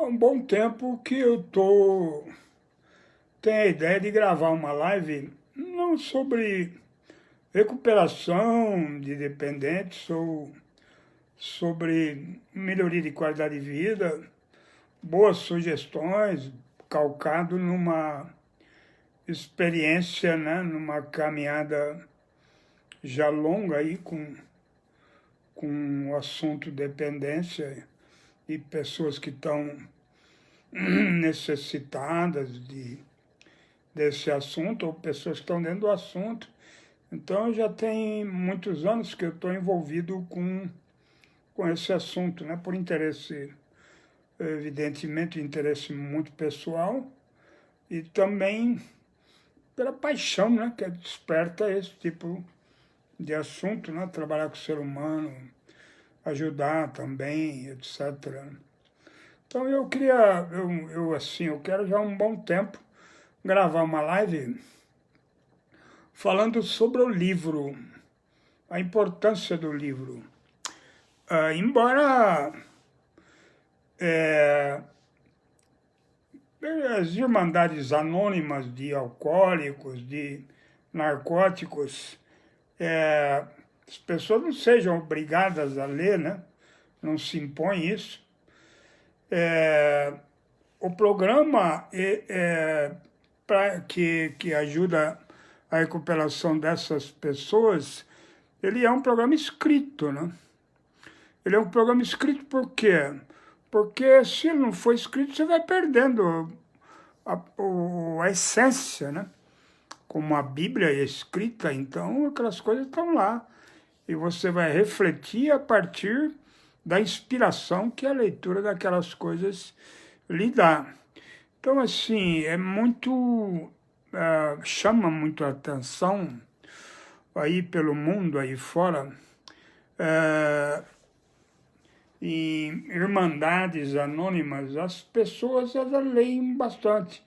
um bom tempo que eu tenho a ideia de gravar uma live não sobre recuperação de dependentes ou sobre melhoria de qualidade de vida, boas sugestões, calcado numa experiência, né, numa caminhada já longa aí com o assunto dependência e pessoas que estão necessitadas desse assunto, ou pessoas que estão dentro do assunto. Então, já tem muitos anos que eu estou envolvido com esse assunto, né? Por interesse, evidentemente, interesse muito pessoal, e também pela paixão, né? Que desperta esse tipo de assunto, né? Trabalhar com o ser humano, ajudar também, etc. Então eu queria, eu quero já há um bom tempo gravar uma live falando sobre o livro, a importância do livro. Embora as irmandades anônimas de alcoólicos, de narcóticos, as pessoas não sejam obrigadas a ler, né? Não se impõe isso. O programa que ajuda a recuperação dessas pessoas, ele é um programa escrito, né? Ele é um programa escrito por quê? Porque se ele não for escrito, você vai perdendo a essência, né? Como a Bíblia é escrita, então aquelas coisas estão lá. E você vai refletir a partir da inspiração que a leitura daquelas coisas lhe dá. Então, assim, chama muito a atenção aí pelo mundo, aí fora, em irmandades anônimas, as pessoas elas leem bastante.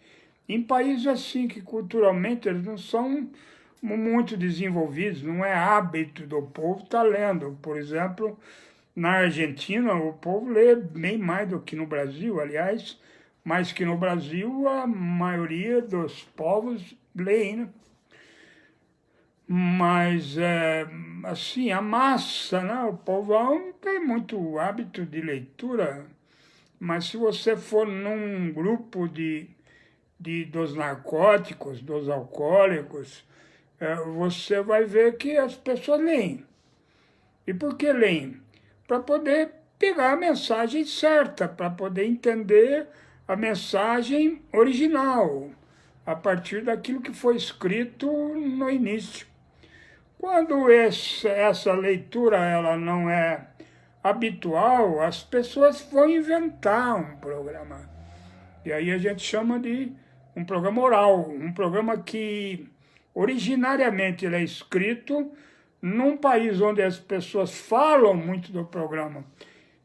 Em países assim que culturalmente eles não são muito desenvolvidos, não é hábito do povo estar lendo. Por exemplo, na Argentina o povo lê bem mais do que no Brasil, aliás, mais que no Brasil a maioria dos povos leem, né? Mas, assim, a massa, né? O povão não tem muito hábito de leitura, mas se você for num grupo dos narcóticos, dos alcoólicos, você vai ver que as pessoas leem. E por que leem? Para poder pegar a mensagem certa, para poder entender a mensagem original, a partir daquilo que foi escrito no início. Quando essa leitura ela não é habitual, as pessoas vão inventar um programa. E aí a gente chama de um programa oral, um programa que originariamente ele é escrito num país onde as pessoas falam muito do programa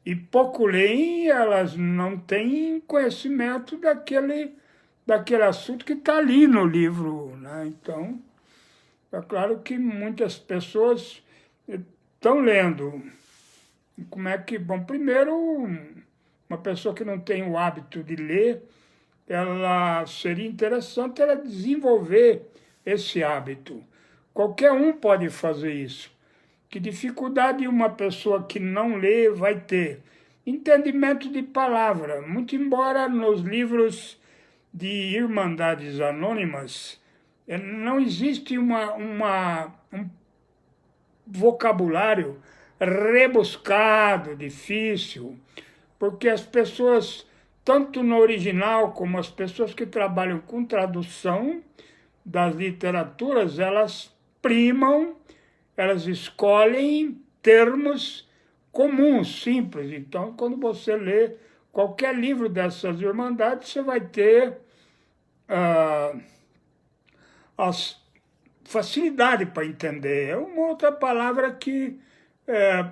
e pouco leem, elas não têm conhecimento daquele assunto que está ali no livro, né? Então, é claro que muitas pessoas estão lendo. Como é que... Bom, primeiro, uma pessoa que não tem o hábito de ler, ela seria interessante ela desenvolver esse hábito. Qualquer um pode fazer isso. Que dificuldade uma pessoa que não lê vai ter? Entendimento de palavra. Muito embora nos livros de irmandades anônimas não existe um vocabulário rebuscado, difícil, porque as pessoas, tanto no original como as pessoas que trabalham com tradução das literaturas, elas primam, elas escolhem termos comuns, simples. Então, quando você lê qualquer livro dessas irmandades, você vai ter a facilidade para entender. É uma outra palavra que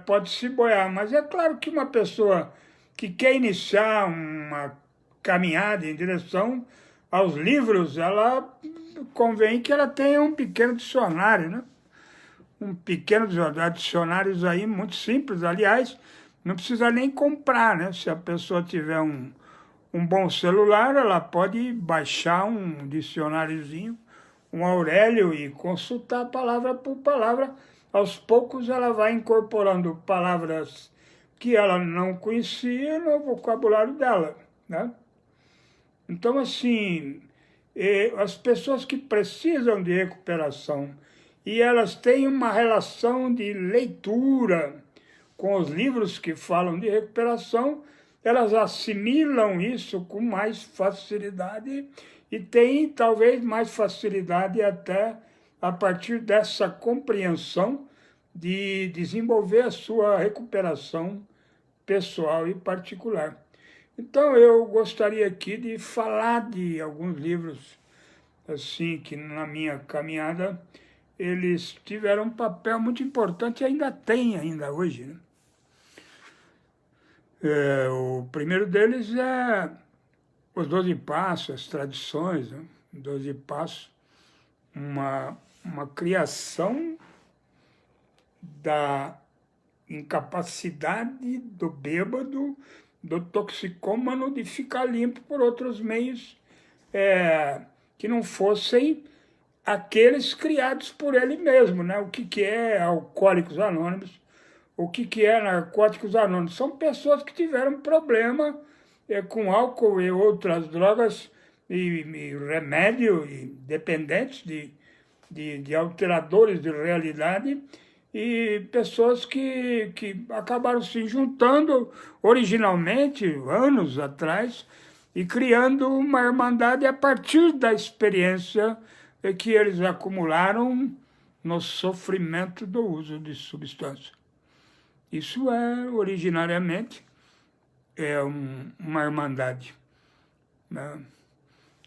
pode se boiar, mas é claro que uma pessoa que quer iniciar uma caminhada em direção aos livros, ela convém que ela tenha um pequeno dicionário, né? Um pequeno dicionários aí muito simples, aliás, não precisa nem comprar, né? Se a pessoa tiver um um bom celular, ela pode baixar um dicionáriozinho, um Aurélio, e consultar palavra por palavra. Aos poucos ela vai incorporando palavras que ela não conhecia no vocabulário dela, né? Então, assim, as pessoas que precisam de recuperação e elas têm uma relação de leitura com os livros que falam de recuperação, elas assimilam isso com mais facilidade e têm talvez mais facilidade até a partir dessa compreensão de desenvolver a sua recuperação pessoal e particular. Então eu gostaria aqui de falar de alguns livros assim que na minha caminhada eles tiveram um papel muito importante e ainda tem ainda hoje, né? O primeiro deles é Os 12 Passos, as tradições, né? 12 Passos, uma criação da incapacidade do bêbado, do toxicômano, de ficar limpo por outros meios que não fossem aqueles criados por ele mesmo, né? O que é Alcoólicos Anônimos, o que é Narcóticos Anônimos? São pessoas que tiveram problema com álcool e outras drogas e remédio, e dependentes de alteradores de realidade, e pessoas que acabaram se juntando originalmente, anos atrás, e criando uma irmandade a partir da experiência que eles acumularam no sofrimento do uso de substância. Isso originariamente, uma irmandade, né?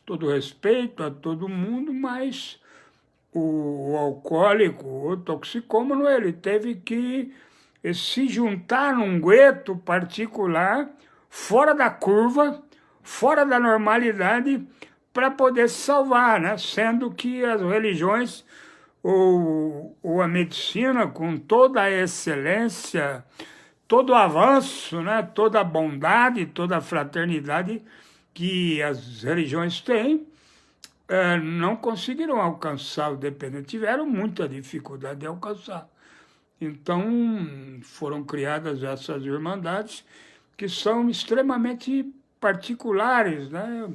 Todo respeito a todo mundo, mas o alcoólico, o toxicômano, ele teve que se juntar num gueto particular, fora da curva, fora da normalidade, para poder se salvar, né? Sendo que as religiões ou a medicina, com toda a excelência, todo o avanço, né? Toda a bondade, toda a fraternidade que as religiões têm, não conseguiram alcançar o dependente, tiveram muita dificuldade de alcançar. Então, foram criadas essas irmandades que são extremamente particulares, né?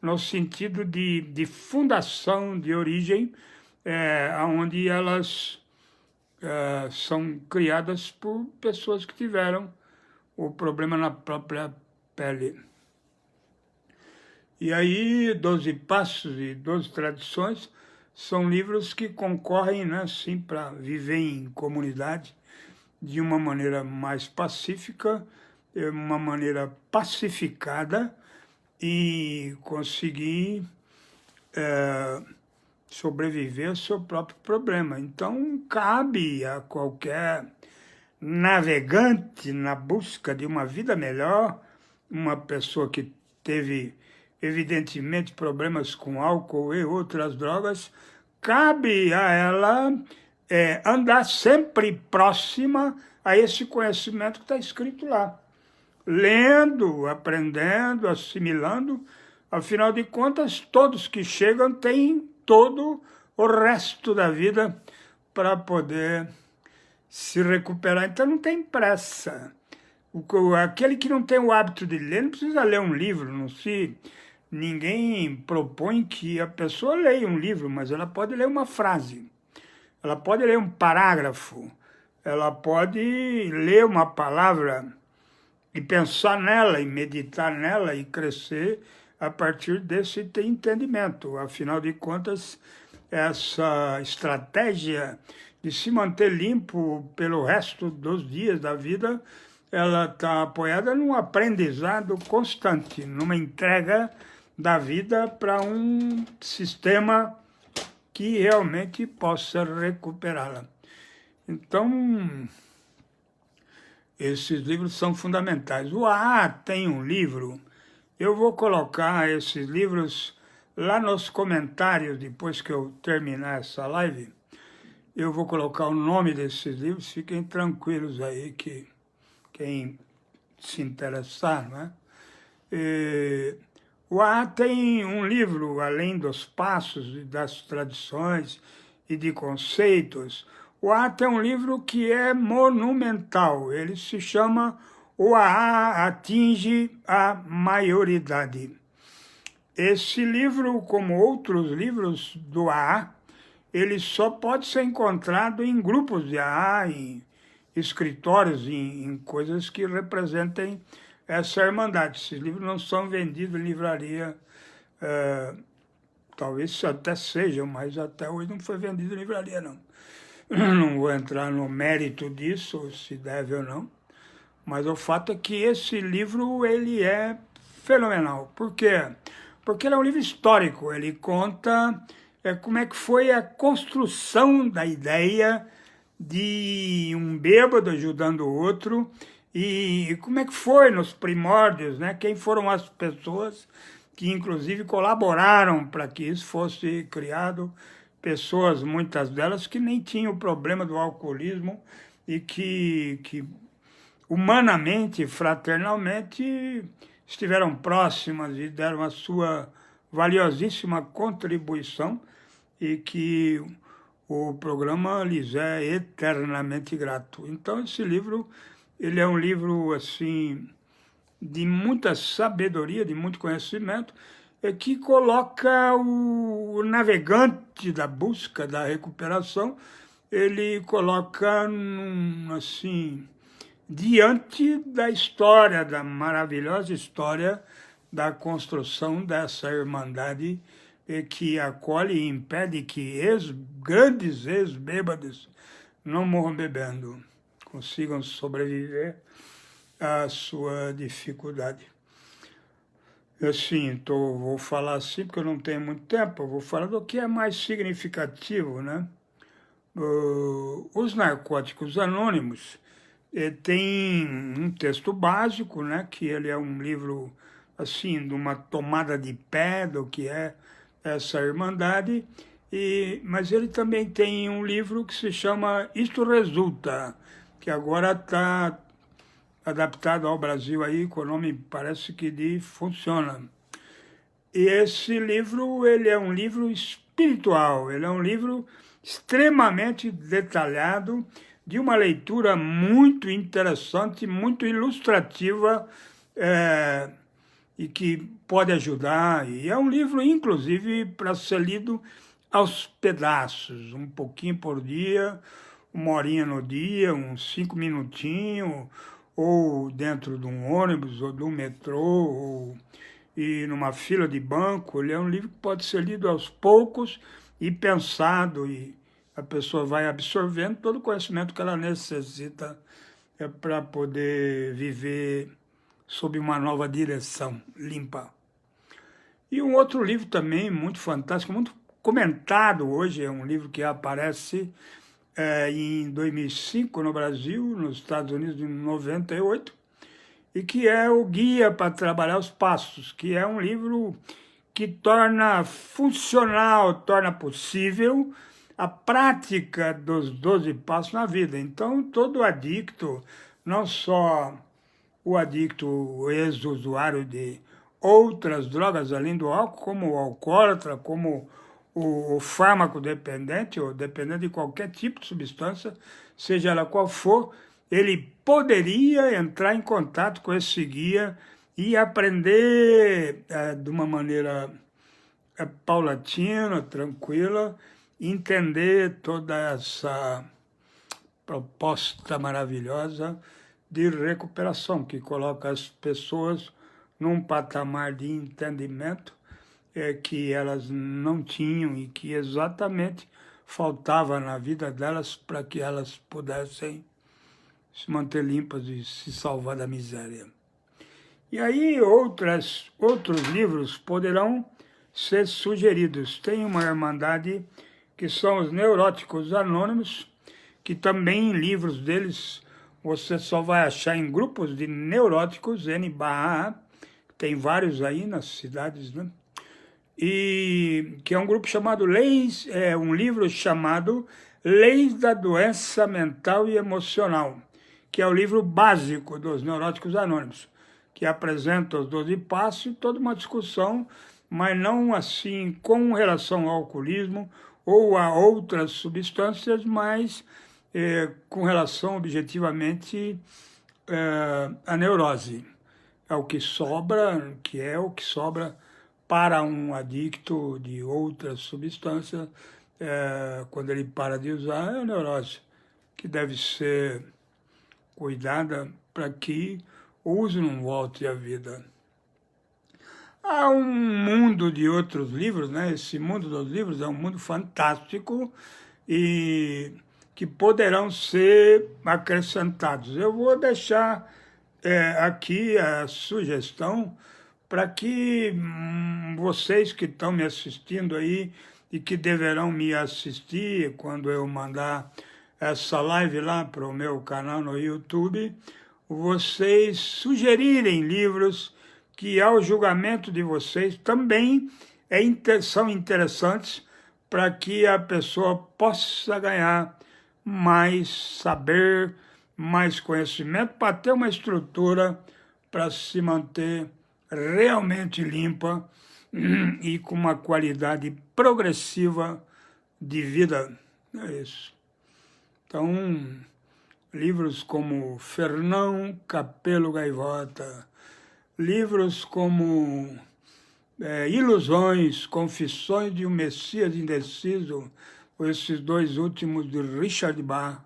No sentido de fundação, de origem, onde elas são criadas por pessoas que tiveram o problema na própria pele. E aí, 12 Passos e 12 Tradições são livros que concorrem, né, sim, para viver em comunidade de uma maneira mais pacífica, uma maneira pacificada, e conseguir sobreviver ao seu próprio problema. Então, cabe a qualquer navegante na busca de uma vida melhor, uma pessoa que teve, evidentemente, problemas com álcool e outras drogas, cabe a ela andar sempre próxima a esse conhecimento que está escrito lá. Lendo, aprendendo, assimilando. Afinal de contas, todos que chegam têm todo o resto da vida para poder se recuperar. Então não tem pressa. Aquele que não tem o hábito de ler, não precisa ler um livro, ninguém propõe que a pessoa leia um livro, mas ela pode ler uma frase, ela pode ler um parágrafo, ela pode ler uma palavra e pensar nela, e meditar nela, e crescer a partir desse entendimento. Afinal de contas, essa estratégia de se manter limpo pelo resto dos dias da vida, ela está apoiada num aprendizado constante, numa entrega da vida para um sistema que realmente possa recuperá-la. Então, esses livros são fundamentais. O AA tem um livro, eu vou colocar esses livros lá nos comentários, depois que eu terminar essa live, eu vou colocar o nome desses livros, fiquem tranquilos aí que quem se interessar, né? O AA tem um livro, além dos passos e das tradições e de conceitos, o AA tem um livro que é monumental, ele se chama O AA Atinge a Maioridade. Esse livro, como outros livros do AA, ele só pode ser encontrado em grupos de AA, em escritórios, em coisas que representem essa irmandade. Esses livros não são vendidos em livraria, talvez até sejam, mas até hoje não foi vendido em livraria, não. Não vou entrar no mérito disso, se deve ou não, mas o fato é que esse livro ele é fenomenal. Por quê? Porque ele é um livro histórico, ele conta como é que foi a construção da ideia de um bêbado ajudando o outro, e como é que foi nos primórdios, né? Quem foram as pessoas que, inclusive, colaboraram para que isso fosse criado, pessoas, muitas delas, que nem tinham o problema do alcoolismo e que humanamente, fraternalmente, estiveram próximas e deram a sua valiosíssima contribuição e que o programa lhes é eternamente grato. Então, esse livro, ele é um livro, assim, de muita sabedoria, de muito conhecimento, que coloca o navegante da busca, da recuperação, ele coloca, assim, diante da história, da maravilhosa história da construção dessa irmandade que acolhe e impede que grandes ex-bêbados não morram bebendo, consigam sobreviver à sua dificuldade. Assim, vou falar assim porque eu não tenho muito tempo, eu vou falar do que é mais significativo, né? Os Narcóticos Anônimos tem um texto básico, né? Que ele é um livro, assim, de uma tomada de pé do que é essa irmandade, mas ele também tem um livro que se chama Isto Resulta, que agora está adaptado ao Brasil aí, com o nome, parece que de Funciona. E esse livro, ele é um livro espiritual, ele é um livro extremamente detalhado, de uma leitura muito interessante, muito ilustrativa, e que pode ajudar. E é um livro, inclusive, para ser lido aos pedaços, um pouquinho por dia, 1 horinha no dia, uns 5 minutinhos, ou dentro de um ônibus, ou de um metrô, e numa fila de banco. Ele é um livro que pode ser lido aos poucos e pensado, e a pessoa vai absorvendo todo o conhecimento que ela necessita para poder viver sob uma nova direção, limpa. E um outro livro também muito fantástico, muito comentado hoje, é um livro que aparece em 2005 no Brasil, nos Estados Unidos em 98, e que é o Guia para Trabalhar os Passos, que é um livro que torna funcional, torna possível a prática dos 12 passos na vida. Então, todo adicto, não só o adicto, o ex-usuário de outras drogas além do álcool, como o alcoólatra, como o fármaco dependente, ou dependente de qualquer tipo de substância, seja ela qual for, ele poderia entrar em contato com esse guia e aprender de uma maneira paulatina, tranquila, entender toda essa proposta maravilhosa de recuperação, que coloca as pessoas num patamar de entendimento que elas não tinham e que exatamente faltava na vida delas para que elas pudessem se manter limpas e se salvar da miséria. E aí outros livros poderão ser sugeridos. Tem uma irmandade que são os Neuróticos Anônimos, que também em livros deles você só vai achar em grupos de neuróticos, N/A, tem vários aí nas cidades, né? E que é um grupo chamado um livro chamado Leis da Doença Mental e Emocional, que é o livro básico dos Neuróticos Anônimos, que apresenta os 12 passos e toda uma discussão, mas não assim com relação ao alcoolismo ou a outras substâncias, mas com relação objetivamente à neurose. É o que sobra, que é o que sobra para um adicto de outras substâncias, quando ele para de usar, é a neurose, que deve ser cuidada para que o uso não volte à vida. Há um mundo de outros livros, né? Esse mundo dos livros é um mundo fantástico e que poderão ser acrescentados. Eu vou deixar aqui a sugestão para que vocês que estão me assistindo aí e que deverão me assistir quando eu mandar essa live lá para o meu canal no YouTube, vocês sugerirem livros que, ao julgamento de vocês, também são interessantes para que a pessoa possa ganhar mais saber, mais conhecimento, para ter uma estrutura para se manter realmente limpa e com uma qualidade progressiva de vida. É isso. Então, livros como Fernão Capelo Gaivota, livros como Ilusões, Confissões de um Messias Indeciso, esses dois últimos de Richard Bach,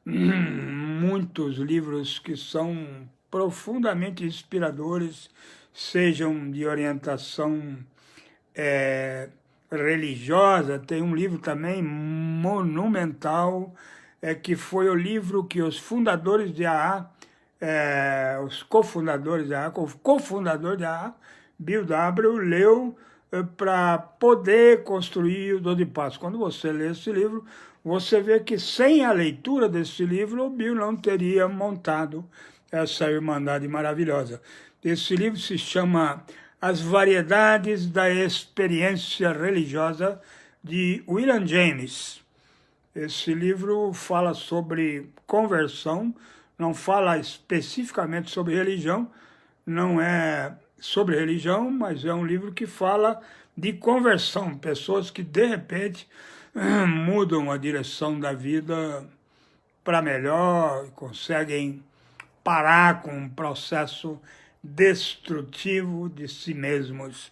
muitos livros que são profundamente inspiradores, sejam de orientação religiosa. Tem um livro também monumental, que foi o livro que os fundadores de AA, os cofundadores de AA, o cofundador de AA, Bill W., leu para poder construir o 12 Passos. Quando você lê esse livro, você vê que sem a leitura desse livro, o Bill não teria montado essa Irmandade maravilhosa. Esse livro se chama As Variedades da Experiência Religiosa, de William James. Esse livro fala sobre conversão, não fala especificamente sobre religião, não é sobre religião, mas é um livro que fala de conversão, pessoas que de repente mudam a direção da vida para melhor, conseguem parar com um processo destrutivo de si mesmos.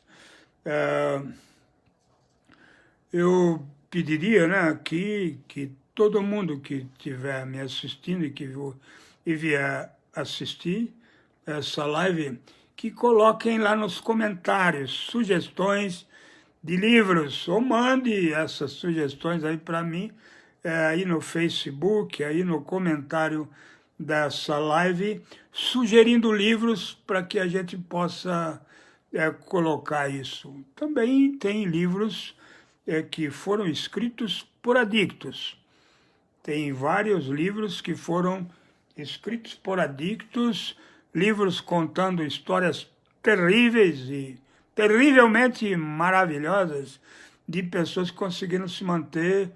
Eu pediria, né, que todo mundo que estiver me assistindo e vier assistir essa live, que coloquem lá nos comentários sugestões de livros, ou mande essas sugestões aí para mim, aí no Facebook, aí no comentário dessa live, sugerindo livros para que a gente possa colocar isso. Também tem livros que foram escritos por adictos. Tem vários livros que foram escritos por adictos, livros contando histórias terríveis e terrivelmente maravilhosas de pessoas que conseguiram se manter,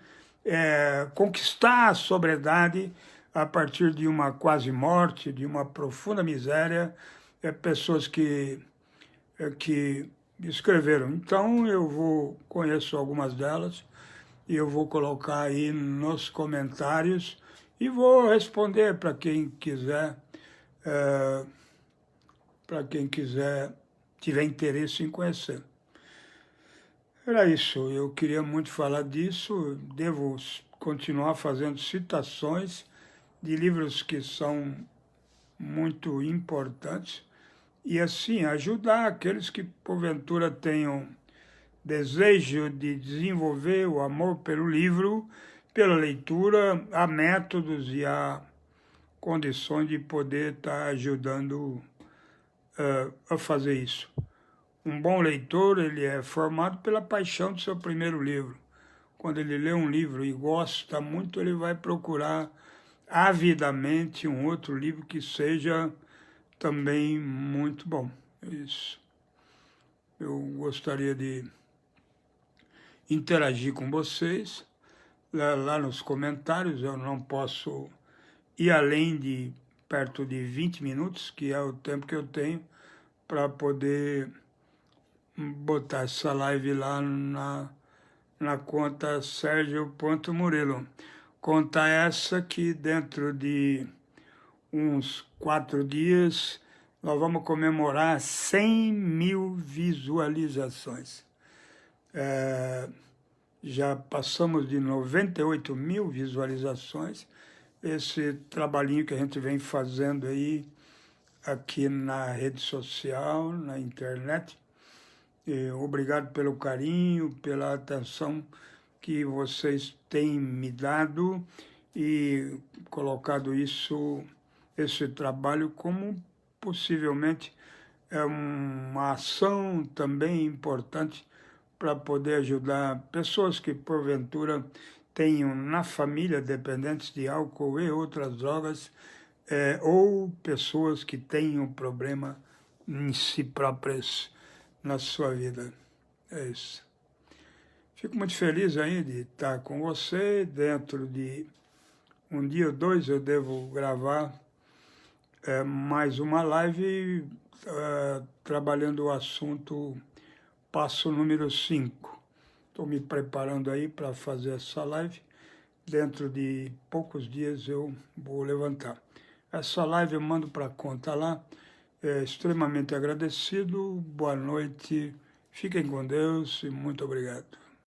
conquistar a sobriedade a partir de uma quase morte, de uma profunda miséria, pessoas que escreveram. Então, conheço algumas delas, e eu vou colocar aí nos comentários e vou responder para quem quiser, tiver interesse em conhecer. Era isso, eu queria muito falar disso, devo continuar fazendo citações de livros que são muito importantes, e assim ajudar aqueles que porventura tenham desejo de desenvolver o amor pelo livro, pela leitura, há métodos e há condições de poder estar ajudando a fazer isso. Um bom leitor, ele é formado pela paixão do seu primeiro livro. Quando ele lê um livro e gosta muito, ele vai procurar avidamente um outro livro que seja também muito bom. Isso. Eu gostaria de interagir com vocês lá nos comentários. Eu não posso ir além de perto de 20 minutos, que é o tempo que eu tenho para poder botar essa live lá na conta Sergio.Murilo. Conta essa que dentro de uns 4 dias nós vamos comemorar 100 mil visualizações. Já passamos de 98 mil visualizações. Esse trabalhinho que a gente vem fazendo aí aqui na rede social, na internet. Obrigado pelo carinho, pela atenção que vocês têm me dado e colocado esse trabalho como possivelmente uma ação também importante para poder ajudar pessoas que porventura tenham na família dependentes de álcool e outras drogas, ou pessoas que tenham problema em si próprias na sua vida. É isso. Fico muito feliz aí de estar com você. Dentro de um dia ou dois eu devo gravar mais uma live trabalhando o assunto passo número 5. Estou me preparando aí para fazer essa live. Dentro de poucos dias eu vou levantar. Essa live eu mando para a conta lá. Extremamente agradecido. Boa noite. Fiquem com Deus e muito obrigado.